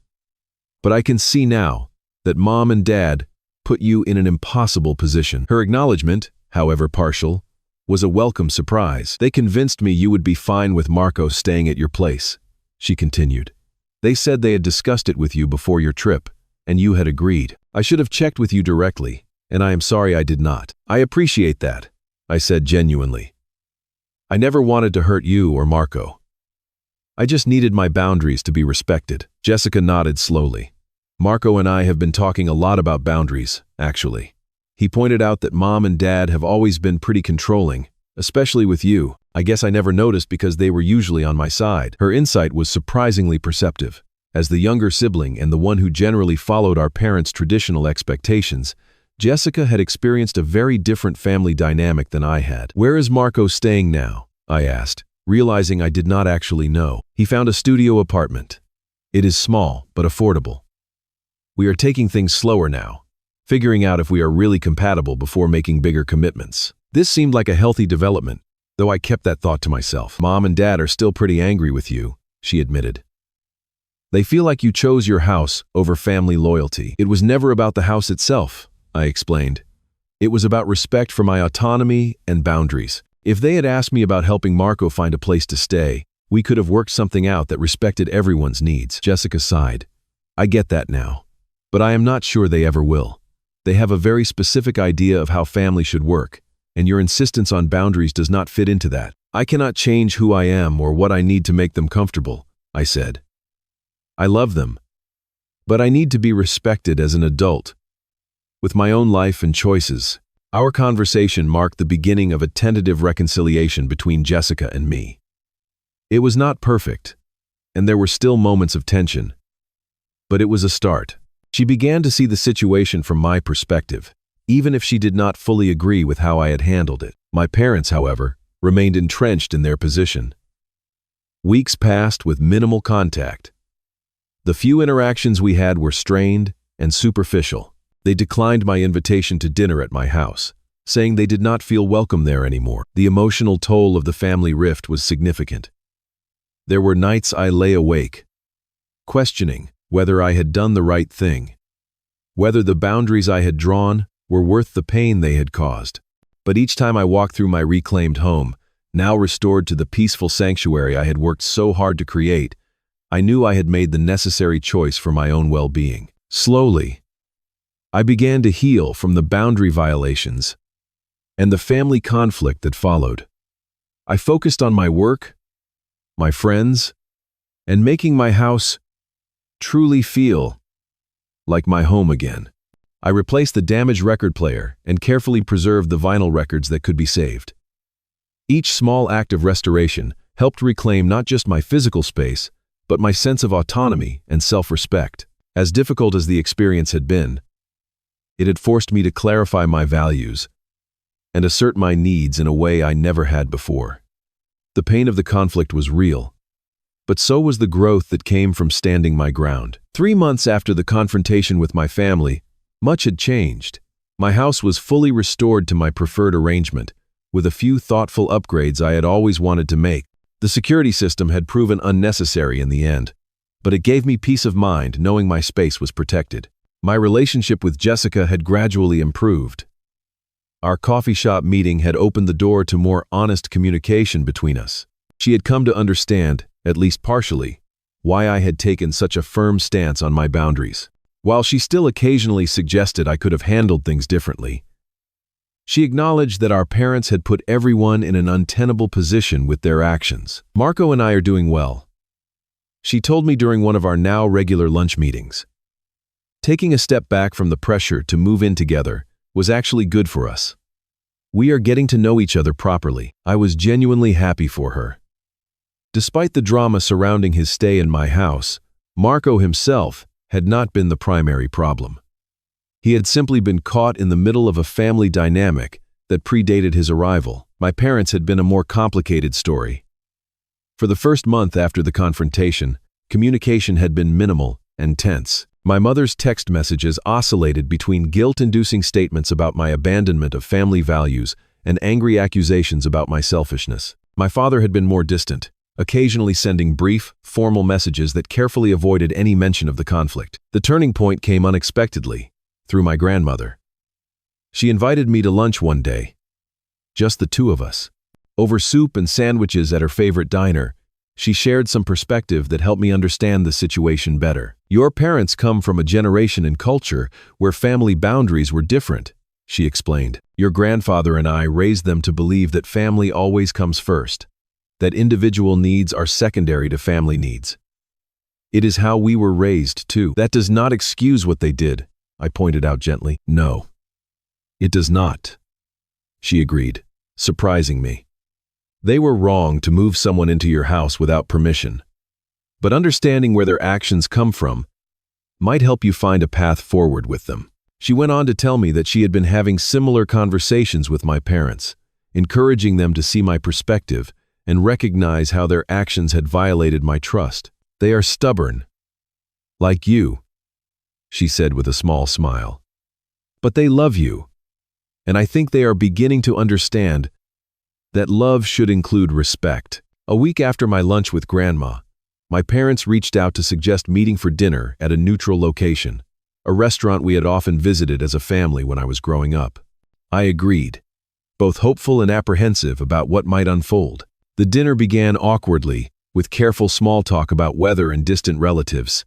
But I can see now that Mom and Dad put you in an impossible position." Her acknowledgement, however partial, was a welcome surprise. "They convinced me you would be fine with Marco staying at your place," she continued. "They said they had discussed it with you before your trip, and you had agreed. I should have checked with you directly, and I am sorry I did not." "I appreciate that," I said genuinely. "I never wanted to hurt you or Marco. I just needed my boundaries to be respected." Jessica nodded slowly. "Marco and I have been talking a lot about boundaries, actually. He pointed out that Mom and Dad have always been pretty controlling, especially with you. I guess I never noticed because they were usually on my side." Her insight was surprisingly perceptive. As the younger sibling and the one who generally followed our parents' traditional expectations, Jessica had experienced a very different family dynamic than I had. "Where is Marco staying now?" I asked, realizing I did not actually know. "He found a studio apartment. It is small, but affordable. We are taking things slower now, figuring out if we are really compatible before making bigger commitments." This seemed like a healthy development, though I kept that thought to myself. "Mom and Dad are still pretty angry with you," she admitted. "They feel like you chose your house over family loyalty." "It was never about the house itself," I explained. "It was about respect for my autonomy and boundaries. If they had asked me about helping Marco find a place to stay, we could have worked something out that respected everyone's needs." Jessica sighed. "I get that now, but I am not sure they ever will. They have a very specific idea of how family should work, and your insistence on boundaries does not fit into that." "I cannot change who I am or what I need to make them comfortable," I said. "I love them, but I need to be respected as an adult, with my own life and choices." Our conversation marked the beginning of a tentative reconciliation between Jessica and me. It was not perfect, and there were still moments of tension, but it was a start. She began to see the situation from my perspective, even if she did not fully agree with how I had handled it. My parents, however, remained entrenched in their position. Weeks passed with minimal contact. The few interactions we had were strained and superficial. They declined my invitation to dinner at my house, saying they did not feel welcome there anymore. The emotional toll of the family rift was significant. There were nights I lay awake, questioning whether I had done the right thing, whether the boundaries I had drawn were worth the pain they had caused. But each time I walked through my reclaimed home, now restored to the peaceful sanctuary I had worked so hard to create, I knew I had made the necessary choice for my own well-being. Slowly, I began to heal from the boundary violations and the family conflict that followed. I focused on my work, my friends, and making my house truly feel like my home again. I replaced the damaged record player and carefully preserved the vinyl records that could be saved. Each small act of restoration helped reclaim not just my physical space, but my sense of autonomy and self-respect. As difficult as the experience had been, it had forced me to clarify my values and assert my needs in a way I never had before. The pain of the conflict was real, but so was the growth that came from standing my ground. 3 months after the confrontation with my family, much had changed. My house was fully restored to my preferred arrangement, with a few thoughtful upgrades I had always wanted to make. The security system had proven unnecessary in the end, but it gave me peace of mind knowing my space was protected. My relationship with Jessica had gradually improved. Our coffee shop meeting had opened the door to more honest communication between us. She had come to understand, at least partially, why I had taken such a firm stance on my boundaries. While she still occasionally suggested I could have handled things differently, she acknowledged that our parents had put everyone in an untenable position with their actions. Marco and I are doing well, she told me during one of our now regular lunch meetings. Taking a step back from the pressure to move in together was actually good for us. We are getting to know each other properly. I was genuinely happy for her. Despite the drama surrounding his stay in my house, Marco himself had not been the primary problem. He had simply been caught in the middle of a family dynamic that predated his arrival. My parents had been a more complicated story. For the first month after the confrontation, communication had been minimal and tense. My mother's text messages oscillated between guilt-inducing statements about my abandonment of family values and angry accusations about my selfishness. My father had been more distant, occasionally sending brief, formal messages that carefully avoided any mention of the conflict. The turning point came unexpectedly, through my grandmother. She invited me to lunch one day, just the two of us. Over soup and sandwiches at her favorite diner, she shared some perspective that helped me understand the situation better. Your parents come from a generation and culture where family boundaries were different, she explained. Your grandfather and I raised them to believe that family always comes first, that individual needs are secondary to family needs. It is how we were raised, too. That does not excuse what they did, I pointed out gently. No, it does not, she agreed, surprising me. They were wrong to move someone into your house without permission, but understanding where their actions come from might help you find a path forward with them. She went on to tell me that she had been having similar conversations with my parents, encouraging them to see my perspective and recognize how their actions had violated my trust. They are stubborn, like you, she said with a small smile. But they love you, and I think they are beginning to understand that love should include respect. A week after my lunch with Grandma, my parents reached out to suggest meeting for dinner at a neutral location, a restaurant we had often visited as a family when I was growing up. I agreed, both hopeful and apprehensive about what might unfold. The dinner began awkwardly, with careful small talk about weather and distant relatives.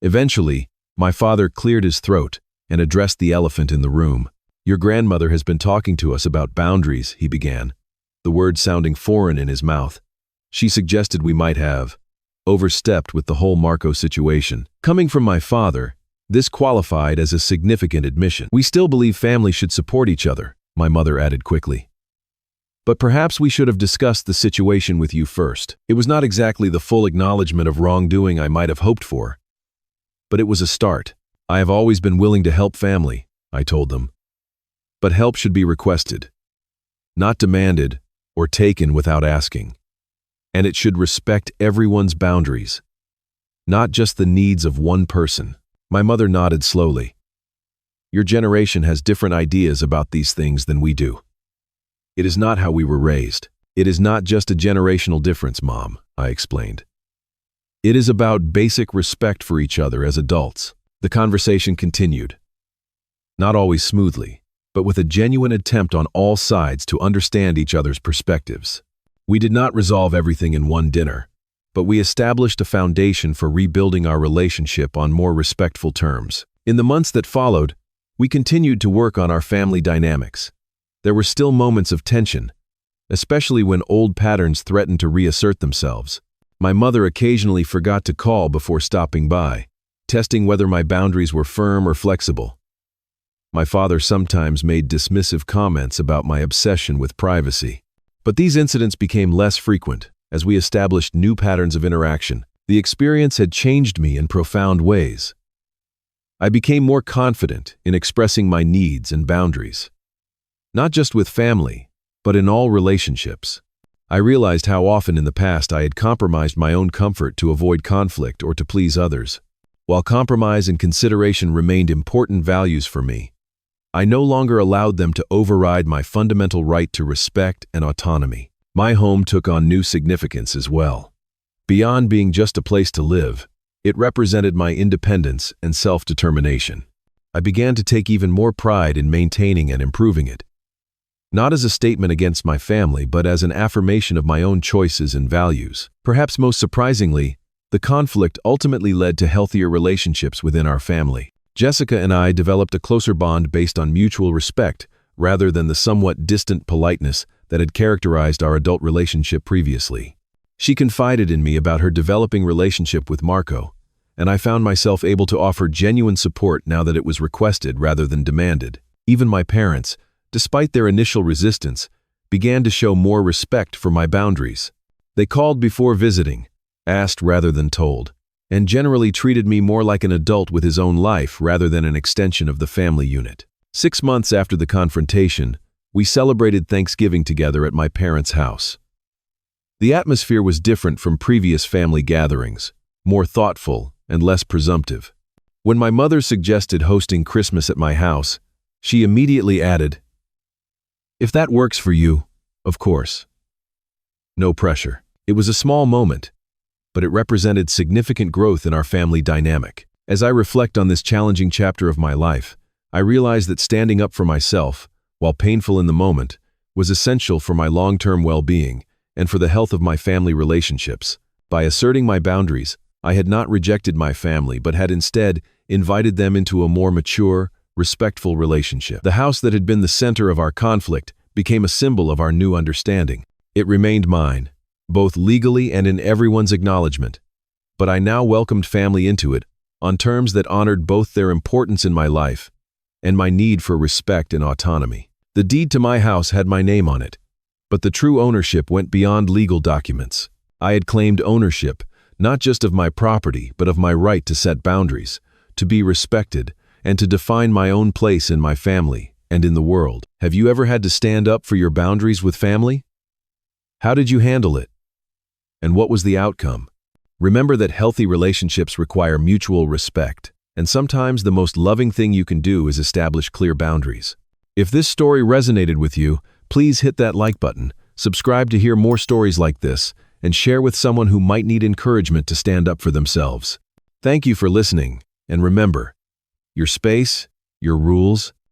Eventually, my father cleared his throat and addressed the elephant in the room. Your grandmother has been talking to us about boundaries, he began, the word sounding foreign in his mouth. She suggested we might have overstepped with the whole Marco situation. Coming from my father, this qualified as a significant admission. We still believe families should support each other, my mother added quickly. But perhaps we should have discussed the situation with you first. It was not exactly the full acknowledgement of wrongdoing I might have hoped for, but it was a start. I have always been willing to help family, I told them. But help should be requested, not demanded or taken without asking. And it should respect everyone's boundaries, not just the needs of one person. My mother nodded slowly. Your generation has different ideas about these things than we do. It is not how we were raised. It is not just a generational difference, Mom, I explained. It is about basic respect for each other as adults. The conversation continued. Not always smoothly, but with a genuine attempt on all sides to understand each other's perspectives. We did not resolve everything in one dinner, but we established a foundation for rebuilding our relationship on more respectful terms. In the months that followed, we continued to work on our family dynamics. There were still moments of tension, especially when old patterns threatened to reassert themselves. My mother occasionally forgot to call before stopping by, testing whether my boundaries were firm or flexible. My father sometimes made dismissive comments about my obsession with privacy. But these incidents became less frequent as we established new patterns of interaction. The experience had changed me in profound ways. I became more confident in expressing my needs and boundaries. Not just with family, but in all relationships. I realized how often in the past I had compromised my own comfort to avoid conflict or to please others. While compromise and consideration remained important values for me, I no longer allowed them to override my fundamental right to respect and autonomy. My home took on new significance as well. Beyond being just a place to live, it represented my independence and self-determination. I began to take even more pride in maintaining and improving it. Not as a statement against my family, but as an affirmation of my own choices and values. Perhaps most surprisingly, the conflict ultimately led to healthier relationships within our family. Jessica and I developed a closer bond based on mutual respect rather than the somewhat distant politeness that had characterized our adult relationship previously. She confided in me about her developing relationship with Marco, and I found myself able to offer genuine support now that it was requested rather than demanded. Even my parents, despite their initial resistance, began to show more respect for my boundaries. They called before visiting, asked rather than told, and generally treated me more like an adult with his own life rather than an extension of the family unit. 6 months after the confrontation, we celebrated Thanksgiving together at my parents' house. The atmosphere was different from previous family gatherings, more thoughtful and less presumptive. When my mother suggested hosting Christmas at my house, she immediately added, "If that works for you, of course." No pressure. It was a small moment, but it represented significant growth in our family dynamic. As I reflect on this challenging chapter of my life, I realize that standing up for myself, while painful in the moment, was essential for my long-term well-being and for the health of my family relationships. By asserting my boundaries, I had not rejected my family but had instead invited them into a more mature, respectful relationship. The house that had been the center of our conflict became a symbol of our new understanding. It remained mine, both legally and in everyone's acknowledgement, but I now welcomed family into it on terms that honored both their importance in my life and my need for respect and autonomy. The deed to my house had my name on it, but the true ownership went beyond legal documents. I had claimed ownership, not just of my property, but of my right to set boundaries, to be respected, and to define my own place in my family and in the world. Have you ever had to stand up for your boundaries with family? How did you handle it? And what was the outcome? Remember that healthy relationships require mutual respect, and sometimes the most loving thing you can do is establish clear boundaries. If this story resonated with you, please hit that like button, subscribe to hear more stories like this, and share with someone who might need encouragement to stand up for themselves. Thank you for listening, and remember, your space, your rules,